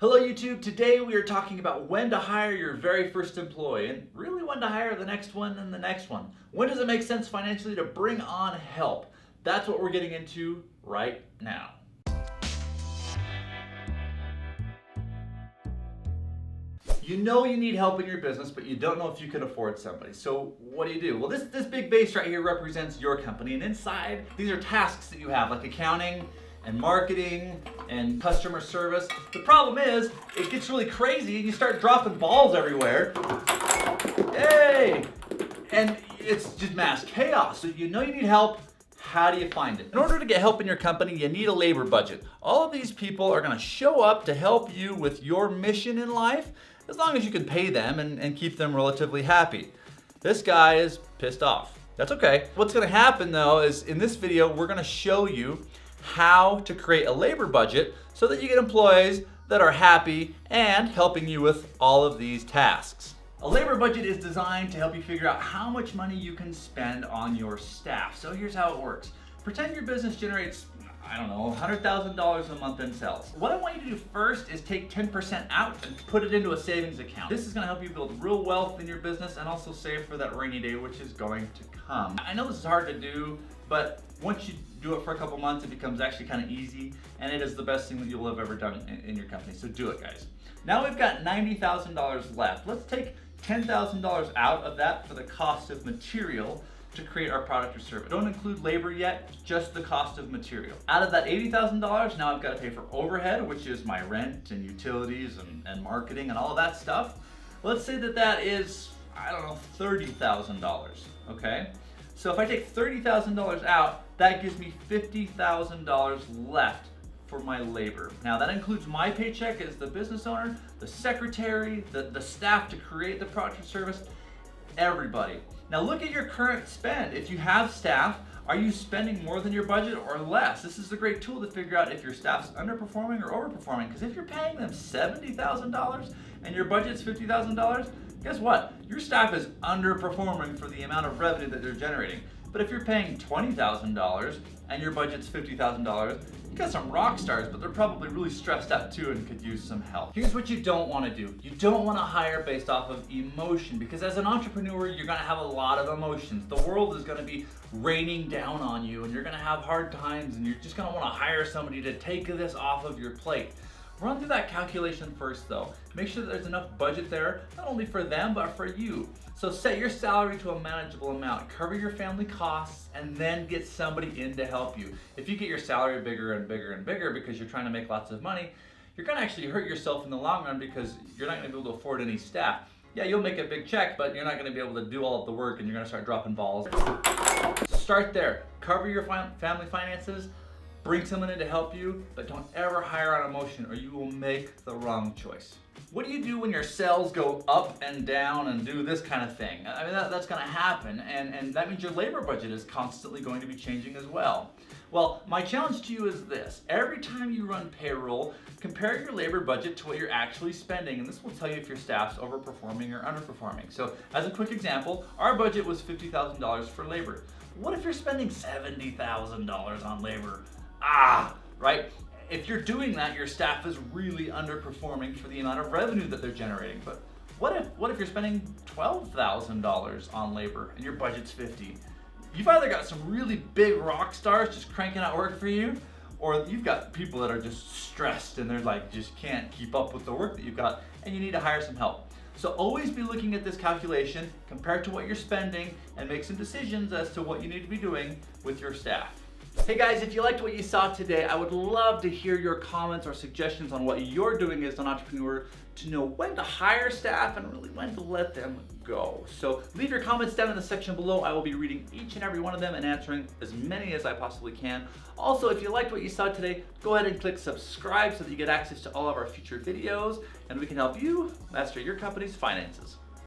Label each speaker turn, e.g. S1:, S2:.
S1: Hello YouTube, today we are talking about when to hire your very first employee and really when to hire the next one and the next one. When does it make sense financially to bring on help? That's what we're getting into right now. You know you need help in your business, but you don't know if you can afford somebody. So what do? Well, this big base right here represents your company, and inside these are tasks that you have, like accounting and marketing and customer service. The problem is it gets really crazy and you start dropping balls everywhere. Hey! And it's just mass chaos. So you know you need help. How do you find it? In order to get help in your company, you need a labor budget. All of these people are going to show up to help you with your mission in life, as long as you can pay them and keep them relatively happy. This guy is pissed off. That's okay. What's going to happen though is in this video, we're going to show you how to create a labor budget so that you get employees that are happy and helping you with all of these tasks. A labor budget is designed to help you figure out how much money you can spend on your staff. So here's how it works. Pretend your business generates, I don't know, $100,000 a month in sales. What I want you to do first is take 10% out and put it into a savings account. This is going to help you build real wealth in your business and also save for that rainy day, which is going to come. I know this is hard to do, but once you do it for a couple months, it becomes actually kind of easy, and it is the best thing that you'll have ever done in your company. So do it, guys. Now we've got $90,000 left. Let's take $10,000 out of that for the cost of material to create our product or service. Don't include labor yet, just the cost of material. Out of that $80,000, now I've got to pay for overhead, which is my rent and utilities and marketing and all of that stuff. Let's say that is, I don't know, $30,000, okay? So if I take $30,000 out, that gives me $50,000 left for my labor. Now that includes my paycheck as the business owner, the secretary, the staff to create the product or service, everybody. Now look at your current spend. If you have staff, are you spending more than your budget or less? This is a great tool to figure out if your staff's underperforming or overperforming, because if you're paying them $70,000 and your budget's $50,000, guess what? Your staff is underperforming for the amount of revenue that they're generating. But if you're paying $20,000 and your budget's $50,000, you got some rock stars, but they're probably really stressed out too and could use some help. Here's what you don't want to do. You don't want to hire based off of emotion, because as an entrepreneur, you're going to have a lot of emotions. The world is going to be raining down on you and you're going to have hard times and you're just going to want to hire somebody to take this off of your plate. Run through that calculation first though. Make sure that there's enough budget there, not only for them, but for you. So set your salary to a manageable amount, cover your family costs, and then get somebody in to help you. If you get your salary bigger and bigger and bigger because you're trying to make lots of money, you're gonna actually hurt yourself in the long run because you're not gonna be able to afford any staff. Yeah, you'll make a big check, but you're not gonna be able to do all of the work and you're gonna start dropping balls. So start there, cover your family finances, bring someone in to help you, but don't ever hire on emotion or you will make the wrong choice. What do you do when your sales go up and down and do this kind of thing? I mean, that's gonna happen, and that means your labor budget is constantly going to be changing as well. Well, my challenge to you is this. Every time you run payroll, compare your labor budget to what you're actually spending, and this will tell you if your staff's overperforming or underperforming. So as a quick example, our budget was $50,000 for labor. What if you're spending $70,000 on labor? Right? If you're doing that, your staff is really underperforming for the amount of revenue that they're generating. But what if you're spending $12,000 on labor and your budget's $50,000? You've either got some really big rock stars just cranking out work for you, or you've got people that are just stressed and they're like just can't keep up with the work that you've got and you need to hire some help. So always be looking at this calculation, compare it to what you're spending, and make some decisions as to what you need to be doing with your staff. Hey guys, if you liked what you saw today, I would love to hear your comments or suggestions on what you're doing as an entrepreneur to know when to hire staff and really when to let them go. So leave your comments down in the section below. I will be reading each and every one of them and answering as many as I possibly can. Also, if you liked what you saw today, go ahead and click subscribe so that you get access to all of our future videos and we can help you master your company's finances.